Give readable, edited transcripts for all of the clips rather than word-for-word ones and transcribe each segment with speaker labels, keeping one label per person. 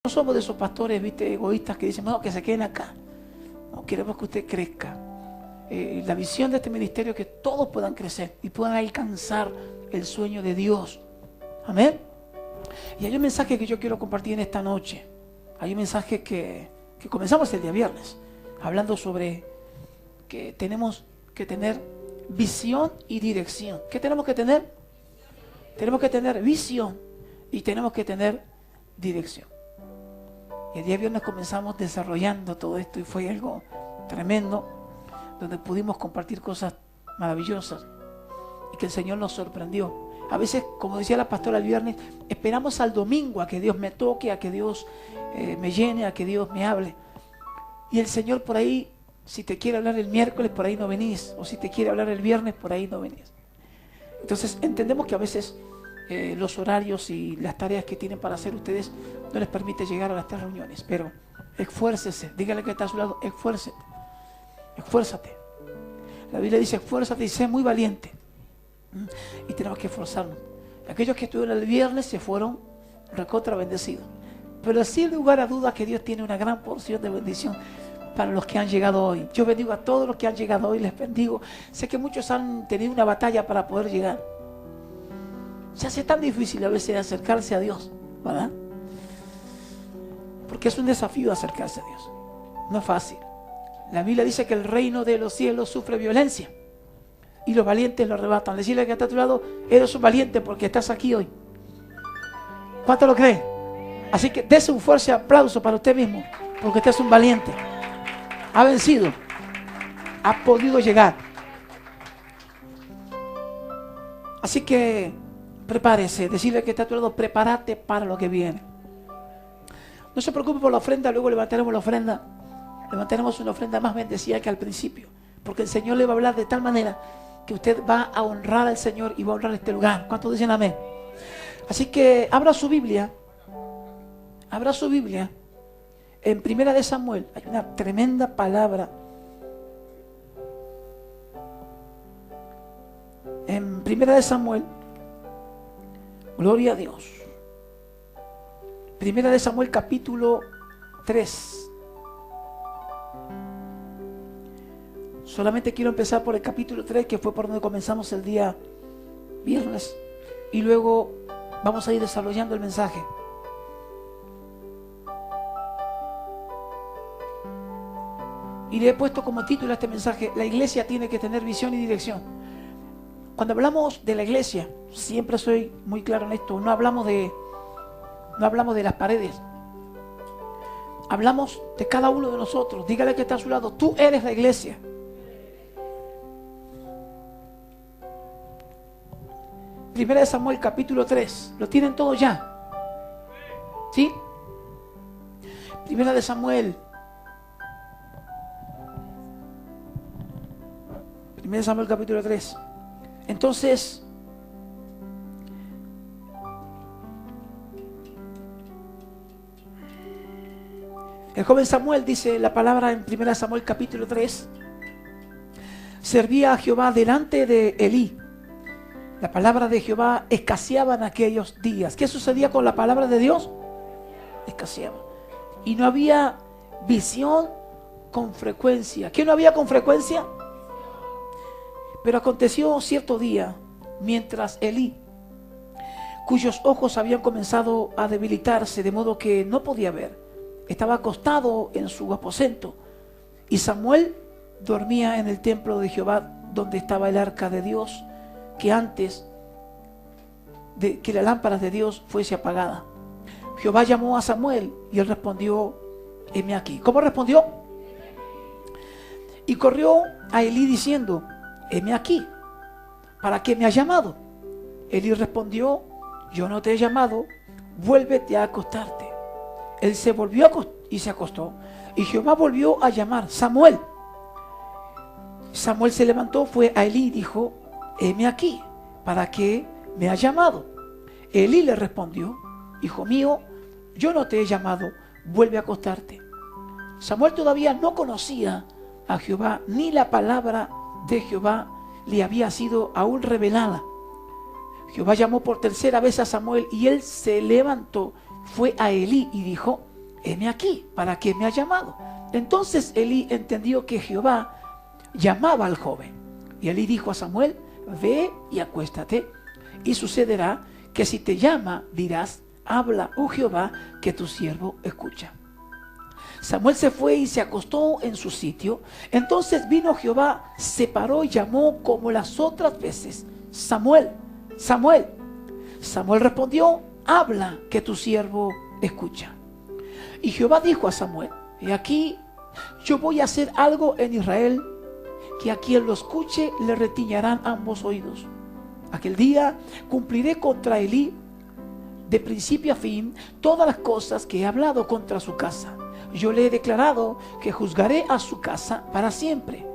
Speaker 1: No somos de esos pastores, viste, egoístas que dicen, no, que se queden acá. No, queremos que usted crezca. La visión de este ministerio es que todos puedan crecer y puedan alcanzar el sueño de Dios. Amén. Y hay un mensaje que yo quiero compartir en esta noche. Hay un mensaje que comenzamos el día viernes, hablando sobre que tenemos que tener visión y dirección. ¿Qué tenemos que tener? Tenemos que tener visión y tenemos que tener dirección. Y el día viernes comenzamos desarrollando todo esto y fue algo tremendo, donde pudimos compartir cosas maravillosas y que el Señor nos sorprendió. A veces, como decía la pastora el viernes, esperamos al domingo a que Dios me toque, a que Dios me llene, a que Dios me hable. Y el Señor por ahí, si te quiere hablar el miércoles, por ahí no venís. O si te quiere hablar el viernes, por ahí no venís. Entonces entendemos que a veces los horarios y las tareas que tienen para hacer ustedes no les permite llegar a las 3 reuniones. Pero esfuércese, dígale que está a su lado, esfuércete. Esfuérzate. La Biblia dice, esfuérzate y sé muy valiente. Y tenemos que esforzarnos. Aquellos que estuvieron el viernes se fueron recontra bendecidos. Pero sin lugar a dudas que Dios tiene una gran porción de bendición para los que han llegado hoy. Yo bendigo a todos los que han llegado hoy, les bendigo. Sé que muchos han tenido una batalla para poder llegar. Se hace tan difícil a veces acercarse a Dios, ¿verdad? Porque es un desafío acercarse a Dios. No es fácil. La Biblia dice que el reino de los cielos sufre violencia y los valientes lo arrebatan. Decirle que está a tu lado, eres un valiente porque estás aquí hoy. ¿Cuánto lo cree? Así que dése un fuerte aplauso para usted mismo, porque usted es un valiente. Ha vencido. Ha podido llegar. Así que prepárese. Decirle que está a tu lado, prepárate para lo que viene. No se preocupe por la ofrenda, luego levantaremos la ofrenda. Levantaremos una ofrenda más bendecida que al principio, porque el Señor le va a hablar de tal manera que usted va a honrar al Señor y va a honrar este lugar. ¿Cuántos dicen amén? Así que abra su Biblia. Abra su Biblia. En Primera de Samuel hay una tremenda palabra. En Primera de Samuel, gloria a Dios. Primera de Samuel capítulo 3. Solamente quiero empezar por el capítulo 3, que fue por donde comenzamos el día viernes. Y luego vamos a ir desarrollando el mensaje. Y le he puesto como título a este mensaje, la iglesia tiene que tener visión y dirección. Cuando hablamos de la iglesia, siempre soy muy claro en esto, no hablamos de las paredes. Hablamos de cada uno de nosotros. Dígale que está a su lado, tú eres la iglesia. Primera de Samuel capítulo 3. ¿Lo tienen todos ya? ¿Sí? Primera de Samuel. Primera de Samuel capítulo 3. Entonces, el joven Samuel, dice la palabra en Primera de Samuel capítulo 3, servía a Jehová delante de Elí. La palabra de Jehová escaseaba en aquellos días. ¿Qué sucedía con la palabra de Dios? Escaseaba. Y no había visión con frecuencia. ¿Qué no había con frecuencia? Pero aconteció cierto día, mientras Elí, cuyos ojos habían comenzado a debilitarse de modo que no podía ver, estaba acostado en su aposento, y Samuel dormía en el templo de Jehová, donde estaba el arca de Dios, que antes de que la lámpara de Dios fuese apagada. Jehová llamó a Samuel y él respondió, heme aquí. ¿Cómo respondió? Y corrió a Elí diciendo, heme aquí. ¿Para qué me has llamado? Elí respondió, yo no te he llamado, vuélvete a acostarte. Él se volvió y se acostó. Y Jehová volvió a llamar, Samuel. Samuel se levantó, fue a Elí y dijo, heme aquí, ¿para qué me has llamado? Elí le respondió, hijo mío, yo no te he llamado, vuelve a acostarte. Samuel todavía no conocía a Jehová, ni la palabra de Jehová le había sido aún revelada. Jehová llamó por tercera vez a Samuel y él se levantó, fue a Elí y dijo, heme aquí, ¿para qué me ha llamado? Entonces Elí entendió que Jehová llamaba al joven. Y Elí dijo a Samuel: ve y acuéstate, y sucederá que si te llama, dirás: habla, oh Jehová, que tu siervo escucha. Samuel se fue y se acostó en su sitio. Entonces vino Jehová, se paró y llamó como las otras veces: Samuel, Samuel. Samuel respondió: habla, que tu siervo escucha. Y Jehová dijo a Samuel: he aquí, yo voy a hacer algo en Israel, que a quien lo escuche le retiñarán ambos oídos. Aquel día cumpliré contra Elí, de principio a fin, todas las cosas que he hablado contra su casa. Yo le he declarado que juzgaré a su casa para siempre,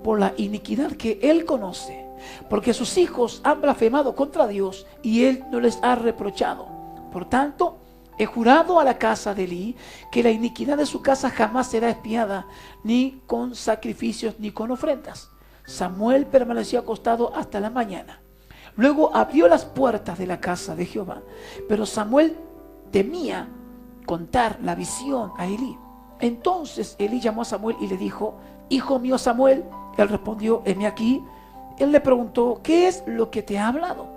Speaker 1: por la iniquidad que él conoce, porque sus hijos han blasfemado contra Dios y él no les ha reprochado. Por tanto, he jurado a la casa de Elí que la iniquidad de su casa jamás será expiada, ni con sacrificios ni con ofrendas. Samuel permaneció acostado hasta la mañana. Luego abrió las puertas de la casa de Jehová, pero Samuel temía contar la visión a Elí. Entonces Elí llamó a Samuel y le dijo: hijo mío Samuel. Él respondió: heme aquí. Él le preguntó: ¿qué es lo que te ha hablado?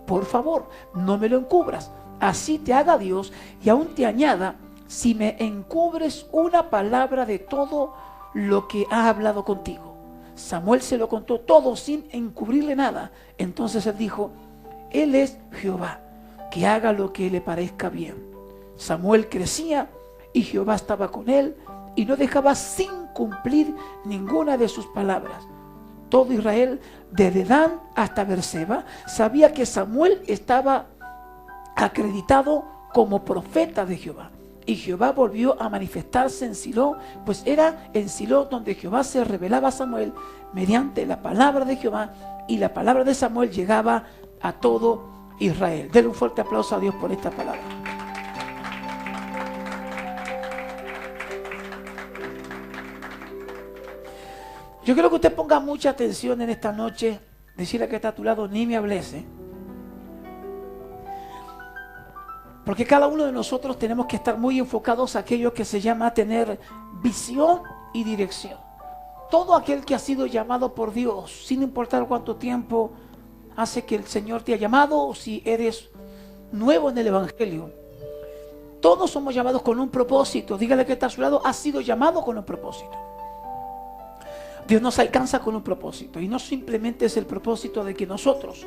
Speaker 1: Por favor, no me lo encubras. Así te haga Dios y aún te añada, si me encubres una palabra de todo lo que ha hablado contigo. Samuel se lo contó todo sin encubrirle nada. Entonces él dijo: él es Jehová, que haga lo que le parezca bien. Samuel crecía y Jehová estaba con él y no dejaba sin cumplir ninguna de sus palabras. Todo Israel, desde Dan hasta Beerseba, sabía que Samuel estaba acreditado como profeta de Jehová. Y Jehová volvió a manifestarse en Silo, pues era en Silo donde Jehová se revelaba a Samuel mediante la palabra de Jehová, y la palabra de Samuel llegaba a todo Israel. Denle un fuerte aplauso a Dios por esta palabra. Yo quiero que usted ponga mucha atención en esta noche. Decirle que está a tu lado: ni me hables, Porque cada uno de nosotros tenemos que estar muy enfocados a aquello que se llama tener visión y dirección. Todo aquel que ha sido llamado por Dios, sin importar cuánto tiempo hace que el Señor te ha llamado, o si eres nuevo en el Evangelio, todos somos llamados con un propósito. Dígale que está a su lado: has sido llamado con un propósito. Dios nos alcanza con un propósito, y no simplemente es el propósito de que nosotros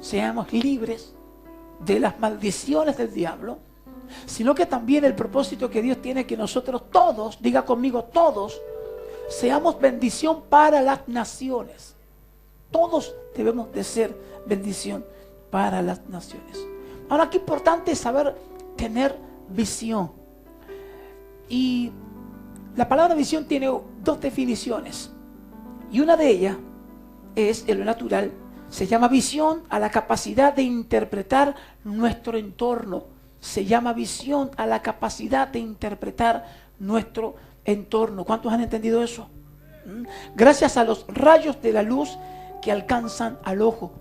Speaker 1: seamos libres de las maldiciones del diablo, sino que también el propósito que Dios tiene que nosotros todos, diga conmigo, todos, seamos bendición para las naciones. Todos debemos de ser bendición para las naciones. Ahora, qué importante es saber tener visión. Y la palabra visión tiene dos definiciones, y una de ellas es, en lo natural, se llama visión a la capacidad de interpretar nuestro entorno. Se llama visión a la capacidad de interpretar nuestro entorno. ¿Cuántos han entendido eso? Gracias a los rayos de la luz que alcanzan al ojo.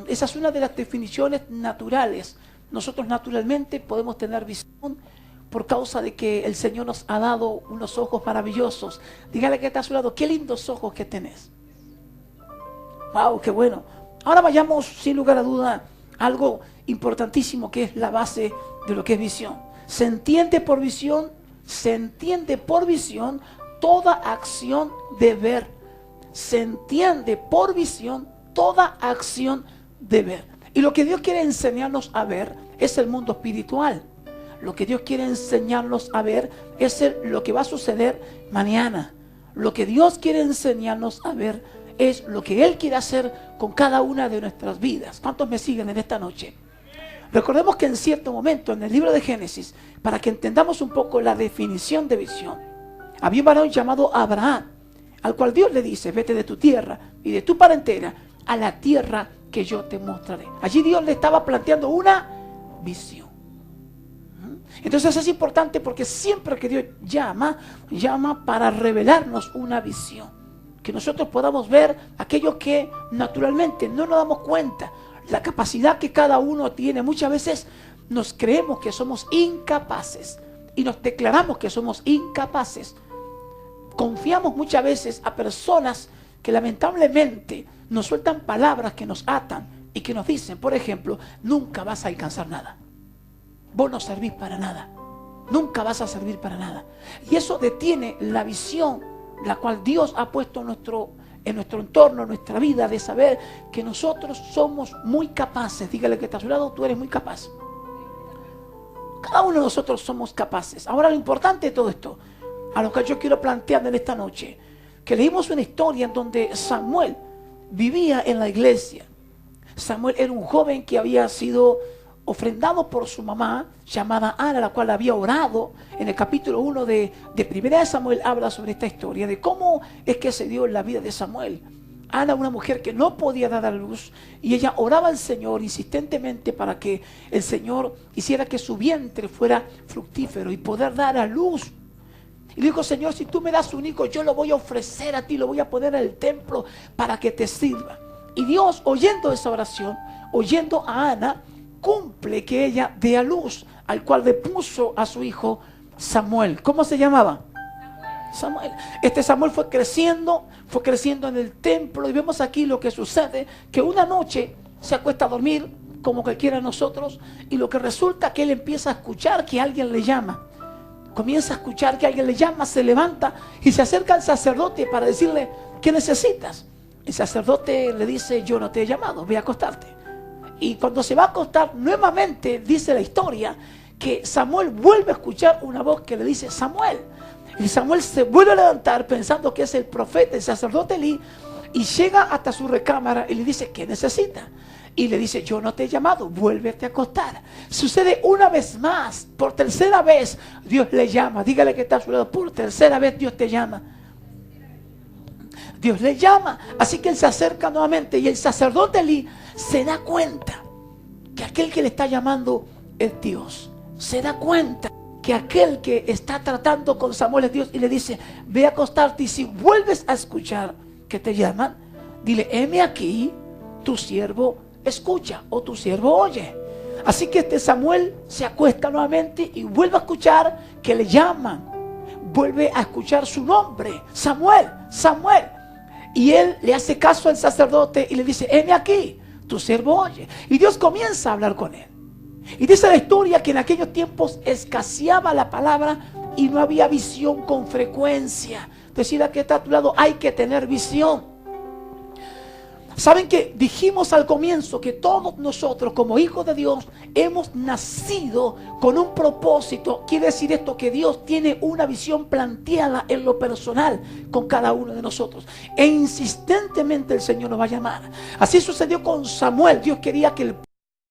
Speaker 1: Esa es una de las definiciones naturales. Nosotros naturalmente podemos tener visión por causa de que el Señor nos ha dado unos ojos maravillosos. Dígale que está a su lado: qué lindos ojos que tenés. ¡Wow! ¡Qué bueno! Ahora vayamos, sin lugar a duda, a algo importantísimo, que es la base de lo que es visión. Se entiende por visión toda acción de ver. Se entiende por visión toda acción de ver. Y lo que Dios quiere enseñarnos a ver es el mundo espiritual. Lo que Dios quiere enseñarnos a ver es lo que va a suceder mañana. Lo que Dios quiere enseñarnos a ver es lo que Él quiere hacer con cada una de nuestras vidas. ¿Cuántos me siguen en esta noche? Recordemos que en cierto momento en el libro de Génesis, para que entendamos un poco la definición de visión, había un varón llamado Abraham, al cual Dios le dice: vete de tu tierra y de tu parentela a la tierra que yo te mostraré. Allí Dios le estaba planteando una visión. Entonces es importante, porque siempre que Dios llama para revelarnos una visión, que nosotros podamos ver aquello que naturalmente no nos damos cuenta, la capacidad que cada uno tiene. Muchas veces nos creemos que somos incapaces, y nos declaramos que somos incapaces. Confiamos muchas veces a personas que lamentablemente nos sueltan palabras que nos atan y que nos dicen, por ejemplo, nunca vas a alcanzar nada. Vos no servís para nada. Nunca vas a servir para nada. Y eso detiene la visión la cual Dios ha puesto en nuestro entorno, en nuestra vida, de saber que nosotros somos muy capaces. Dígale que está a su lado, tú eres muy capaz. Cada uno de nosotros somos capaces. Ahora, lo importante de todo esto, a lo que yo quiero plantear en esta noche, que leímos una historia en donde Samuel vivía en la iglesia. Samuel era un joven que había sido ofrendado por su mamá, llamada Ana, la cual había orado. En el capítulo 1 de Primera de Samuel habla sobre esta historia, de cómo es que se dio en la vida de Samuel. Ana, una mujer que no podía dar a luz, y ella oraba al Señor insistentemente para que el Señor hiciera que su vientre fuera fructífero y poder dar a luz. Y le dijo, Señor, si tú me das un hijo, yo lo voy a ofrecer a ti, lo voy a poner en el templo para que te sirva. Y Dios, oyendo esa oración, oyendo a Ana, cumple que ella dé a luz, al cual le puso a su hijo Samuel. ¿Cómo se llamaba? Samuel. Este Samuel fue creciendo en el templo, y vemos aquí lo que sucede, que una noche se acuesta a dormir como cualquiera de nosotros, y lo que resulta que él empieza a escuchar que alguien le llama. Comienza a escuchar que alguien le llama, se levanta y se acerca al sacerdote para decirle, ¿qué necesitas? El sacerdote le dice, yo no te he llamado, ve a acostarte. Y cuando se va a acostar, nuevamente dice la historia que Samuel vuelve a escuchar una voz que le dice, Samuel. Y Samuel se vuelve a levantar pensando que es el profeta, el sacerdote Elí, y llega hasta su recámara y le dice, ¿qué necesita? Y le dice, yo no te he llamado, vuélvete a acostar. Sucede una vez más, por tercera vez Dios le llama. Dígale que está a su lado, por tercera vez Dios te llama. Dios le llama. Así que él se acerca nuevamente, y el sacerdote Elí se da cuenta que aquel que le está llamando es Dios. Se da cuenta que aquel que está tratando con Samuel es Dios, y le dice, ve a acostarte, y si vuelves a escuchar que te llaman, dile, heme aquí, tu siervo escucha, o tu siervo oye. Así que este Samuel se acuesta nuevamente y vuelve a escuchar que le llaman. Vuelve a escuchar su nombre, Samuel, Samuel. Y él le hace caso al sacerdote y le dice, heme aquí, tu siervo oye. Y Dios comienza a hablar con él. Y dice la historia que en aquellos tiempos escaseaba la palabra y no había visión con frecuencia. Decir a que está a tu lado, hay que tener visión. Saben que dijimos al comienzo que todos nosotros como hijos de Dios hemos nacido con un propósito. Quiere decir esto, que Dios tiene una visión planteada en lo personal con cada uno de nosotros, e insistentemente el Señor nos va a llamar. Así sucedió con Samuel. Dios quería que el